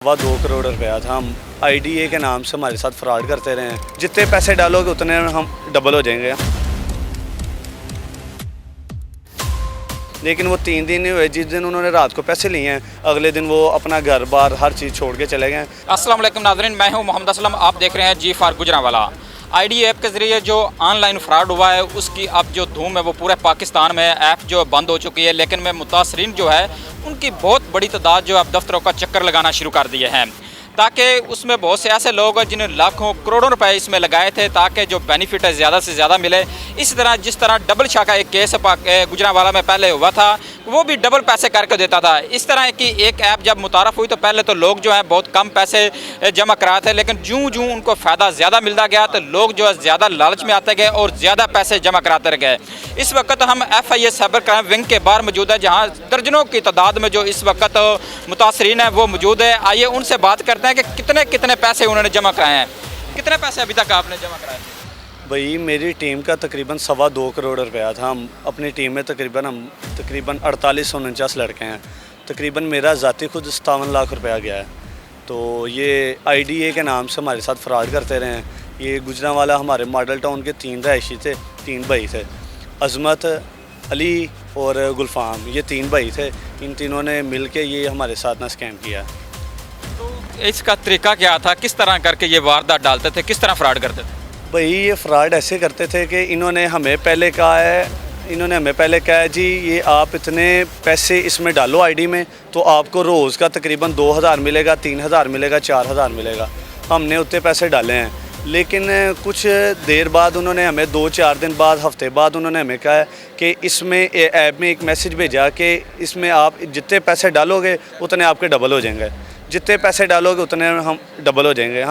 2 करोड़ रुपया था। हम आईडीए के नाम से हमारे साथ फ्रॉड करते रहे हैं। जितने पैसे डालोगे उतने हम डबल हो जाएंगे। लेकिन वो 3 दिन ही हुए जिस दिन उन्होंने रात को पैसे लिए हैं, अगले दिन वो अपना घर बार हर चीज़ छोड़ के चले गए। अस्सलाम वालेकुम नाज़रीन, मैं हूं मोहम्मद असलम। आप देख रहे हैं जी फॉर गुजरांवाला। आईडी ऐप के ज़रिए जो ऑनलाइन फ्रॉड हुआ है उसकी अब जो धूम है वो पूरे पाकिस्तान में ऐप जो बंद हो चुकी है, लेकिन में मुतासरीन जो है उनकी बहुत बड़ी तादाद जो अब दफ्तरों का चक्कर लगाना शुरू कर दिए हैं, ताकि उसमें बहुत से ऐसे लोग हैं जिन्हें लाखों करोड़ों रुपए इसमें लगाए थे ताकि जो बेनिफिट है ज़्यादा से ज़्यादा मिले। इसी तरह जिस तरह डबल शाह का एक केस गुजरांवाला में पहले हुआ था, वो भी डबल पैसे करके देता था। इस तरह की एक ऐप जब मुतारफ़ हुई तो पहले तो लोग जो है बहुत कम पैसे जमा कराए थे, लेकिन जूँ जूँ उनको फ़ायदा ज़्यादा मिलता गया तो लोग जो है ज़्यादा लालच में आते गए और ज़्यादा पैसे जमा कराते गए। इस वक्त हम FIA साइबर क्राइम विंग के बाहर मौजूद है, जहाँ दर्जनों की तादाद में जो इस वक्त मुतासरीन है वो मौजूद है। आइए उनसे बात करते हैं कि कितने कितने पैसे उन्होंने जमा कराए हैं। कितने पैसे अभी तक आपने जमा कराए थे? भाई मेरी टीम का तकरीबन 2.25 करोड़ रुपया था। हम अपनी टीम में तकरीबन 4849 लड़के हैं। तकरीबन मेरा ज़ाती खुद 57 लाख रुपया गया है। तो ये IDA के नाम से हमारे साथ फ्रॉड करते रहे हैं। ये गुजरांवाला हमारे मॉडल टाउन के 3 रहायशी थे, 3 भाई थे, अज़मत, अली और गुलफाम। ये 3 भाई थे। इन तीनों ने मिल के ये हमारे साथ ना स्कैम किया। तो इसका तरीका क्या था, किस तरह करके ये वारदात डालते थे, किस तरह फ्रॉड करते थे? भाई ये फ्रॉड ऐसे करते थे कि इन्होंने हमें पहले कहा है जी ये आप इतने पैसे इसमें डालो आईडी में तो आपको रोज़ का तकरीबन 2000 मिलेगा, 3000 मिलेगा, 4000 मिलेगा। हमने उतने पैसे डाले हैं, लेकिन कुछ देर बाद उन्होंने हमें 2-4 दिन बाद, हफ्ते बाद उन्होंने हमें कहा है कि इसमें ऐप में एक मैसेज भेजा कि इसमें आप जितने पैसे डालोगे उतने आपके डबल हो जाएंगे। जितने पैसे डालोगे उतने हम डबल हो जाएंगे।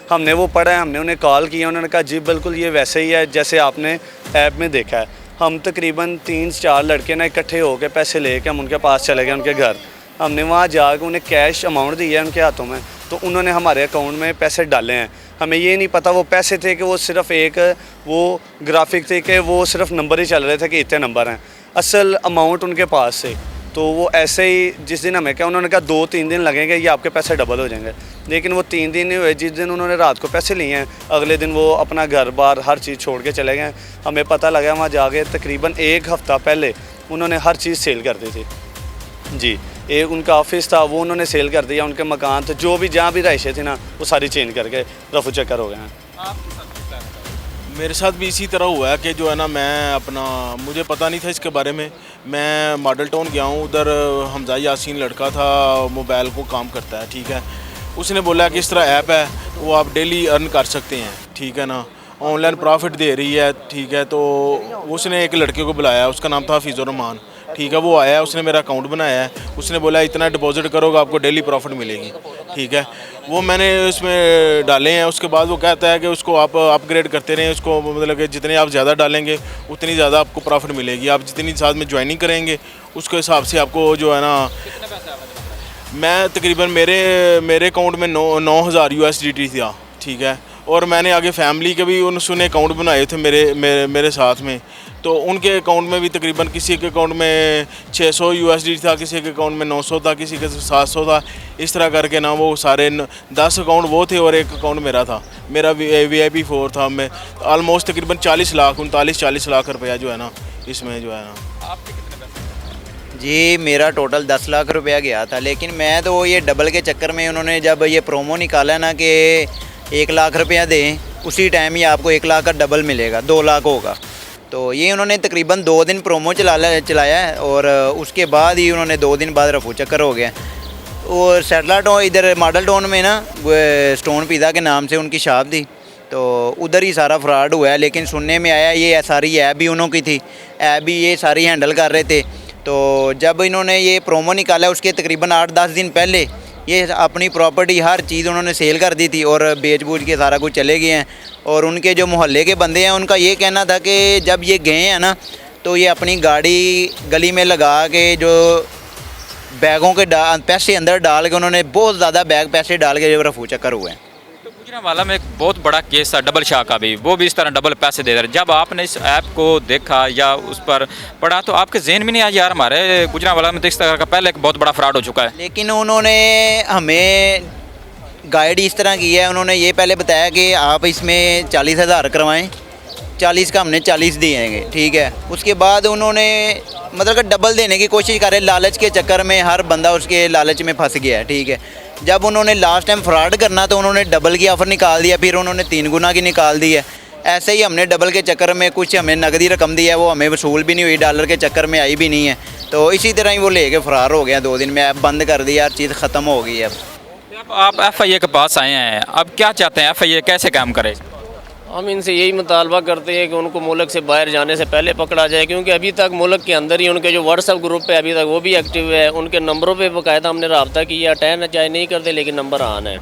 हमने वो पढ़ा है, हमने उन्हें कॉल किया, उन्होंने कहा जी बिल्कुल ये वैसे ही है जैसे आपने ऐप में देखा है। हम तकरीबन 3-4 लड़के ना इकट्ठे होकर पैसे लेके हम उनके पास चले गए, उनके घर। हमने वहाँ जाकर उन्हें कैश अमाउंट दिया है उनके हाथों में, तो उन्होंने हमारे अकाउंट में पैसे डाले हैं। हमें ये नहीं पता वो पैसे थे कि वो सिर्फ़ एक वो ग्राफिक थे कि वो सिर्फ नंबर ही चल रहे थे कि इतने नंबर हैं, असल अमाउंट उनके पास से। तो वो ऐसे ही जिस दिन हमें क्या उन्होंने कहा 2-3 दिन लगेंगे, ये आपके पैसे डबल हो जाएंगे। लेकिन वो 3 दिन ही हुए जिस दिन उन्होंने रात को पैसे लिए हैं, अगले दिन वो अपना घर बार हर चीज़ छोड़ के चले गए। हमें पता लगा वहाँ जाके तकरीबन 1 हफ़्ता पहले उन्होंने हर चीज़ सेल कर दी थी जी। एक उनका ऑफिस था वो उन्होंने सेल कर दिया, उनके मकान थे, जो भी जहाँ भी रहायशें थी ना वो सारी चेंज करके रफू चक्कर हो गए हैं। मेरे साथ भी इसी तरह हुआ है कि जो है ना मुझे पता नहीं था इसके बारे में। मैं मॉडल टाउन गया हूँ, उधर हमजा यासीन लड़का था, मोबाइल को काम करता है, ठीक है। उसने बोला कि इस तरह ऐप है, वो आप डेली अर्न कर सकते हैं, ठीक है ना, ऑनलाइन प्रॉफिट दे रही है, ठीक है। तो उसने एक लड़के को बुलाया, उसका नाम था हफीज़ुर रहमान, ठीक है। वो आया, उसने मेरा अकाउंट बनाया है, उसने बोला इतना डिपॉजिट करोगे आपको डेली प्रॉफिट मिलेगी, ठीक है। वो मैंने उसमें डाले हैं। उसके बाद वो कहता है कि उसको आप अपग्रेड करते रहें, उसको मतलब कि जितने आप ज़्यादा डालेंगे उतनी ज़्यादा आपको प्रॉफिट मिलेगी। आप जितनी साथ में ज्वाइनिंग करेंगे उसके हिसाब से आपको जो है ना, मैं तकरीबन मेरे अकाउंट में 9,000 USDT था, ठीक है। और मैंने आगे फैमिली के भी उन्होंने अकाउंट बनाए थे मेरे साथ में, तो उनके अकाउंट में भी तकरीबन किसी के अकाउंट में 600 USDT था, किसी के अकाउंट में 900 था, किसी के 700 था। इस तरह करके ना वो सारे 10 अकाउंट वो थे और एक अकाउंट मेरा था। मेरा VIP 4 था। मैं ऑलमोस्ट तकरीबन 39-40 लाख रुपया जो है ना इसमें जो है ना। आपके कितने पैसे? जी मेरा टोटल 10 लाख रुपया गया था, लेकिन मैं तो ये डबल के चक्कर में उन्होंने जब ये प्रोमो निकाला ना कि 1 लाख रुपया दें, उसी टाइम ही आपको 1 लाख का डबल मिलेगा, 2 लाख होगा। तो ये उन्होंने तकरीबन 2 दिन प्रोमो चलाया है और उसके बाद ही उन्होंने 2 दिन बाद रफू चक्कर हो गया। और सेटला टाउन इधर मॉडल टाउन में ना स्टोन पिज़्ज़ा के नाम से उनकी शॉप थी, तो उधर ही सारा फ्रॉड हुआ है। लेकिन सुनने में आया ये सारी ऐप भी उन्हों की थी, ऐप भी ये सारी हैंडल कर रहे थे। तो जब इन्होंने ये प्रोमो निकाला उसके तकरीबन 8-10 दिन पहले ये अपनी प्रॉपर्टी हर चीज़ उन्होंने सेल कर दी थी और बेच बूझ के सारा कुछ चले गए हैं। और उनके जो मोहल्ले के बंदे हैं उनका ये कहना था कि जब ये गए हैं ना तो ये अपनी गाड़ी गली में लगा के जो बैगों के पैसे अंदर डाल के उन्होंने बहुत ज़्यादा बैग पैसे डाल के जो रफू चक्कर हुए हैं। तो गुजरांवाला में एक बहुत बड़ा केस था डबल शाह का भी, वो भी इस तरह डबल पैसे दे रहे। जब आपने इस ऐप को देखा या उस पर पढ़ा तो आपके जहन में नहीं आया यार हमारे गुजरांवाला में तो इस तरह का पहले एक बहुत बड़ा फ्रॉड हो चुका है? लेकिन उन्होंने हमें गाइड इस तरह की है, उन्होंने ये पहले बताया कि आप इसमें 40,000 करवाएं, 40 का हमने 40 दिएंगे, ठीक है। उसके बाद उन्होंने मतलब कि डबल देने की कोशिश कर रहे, लालच के चक्कर में हर बंदा उसके लालच में फंस गया है, ठीक है। जब उन्होंने लास्ट टाइम फ्रॉड करना तो उन्होंने डबल की ऑफ़र निकाल दिया, फिर उन्होंने 3 गुना की निकाल दी है। ऐसे ही हमने डबल के चक्कर में कुछ हमें नकदी रकम दी है, वो हमें वसूल भी नहीं हुई, डॉलर के चक्कर में आई भी नहीं है। तो इसी तरह ही वो लेके फ़रार हो गया 2 दिन में, ऐप बंद कर दिया, हर चीज़ ख़त्म हो गई है। अब आप FIA के पास आए हैं, अब क्या चाहते हैं FIA कैसे काम करे? हम इनसे यही मुतालबा करते हैं कि उनको मुल्क से बाहर जाने से पहले पकड़ा जाए, क्योंकि अभी तक मुल्क के अंदर ही उनके जो व्हाट्सएप ग्रुप है अभी तक वो भी एक्टिव है। उनके नंबरों पे बाकायदा हमने रब्ता किया, अटैन चाहे नहीं करते लेकिन नंबर ऑन है,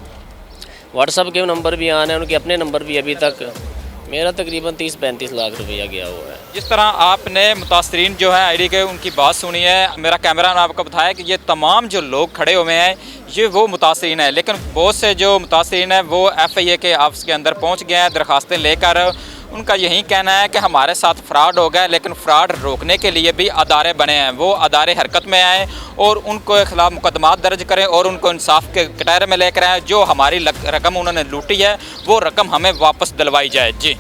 व्हाट्सएप के नंबर भी ऑन है, उनके अपने नंबर भी अभी तक। मेरा तकरीबन 30-35 लाख रुपया गया हुआ है। जिस तरह आपने मुतासरीन जो है आईडी के उनकी बात सुनी है, मेरा कैमरा ने आपको बताया कि ये तमाम जो लोग खड़े हुए हैं ये वो मुतासरीन है, लेकिन बहुत से जो मुतासरीन हैं वो FIA के ऑफिस के अंदर पहुंच गए हैं दरखास्तें लेकर। उनका यही कहना है कि हमारे साथ फ्रॉड हो गया, लेकिन फ्रॉड रोकने के लिए भी अदारे बने हैं, वो अदारे हरकत में आएँ और उनको खिलाफ मुकदमात दर्ज करें और उनको इंसाफ के कटहरे में लेकर आएँ। जो हमारी रकम उन्होंने लूटी है वो रकम हमें वापस दिलवाई जाए। जी।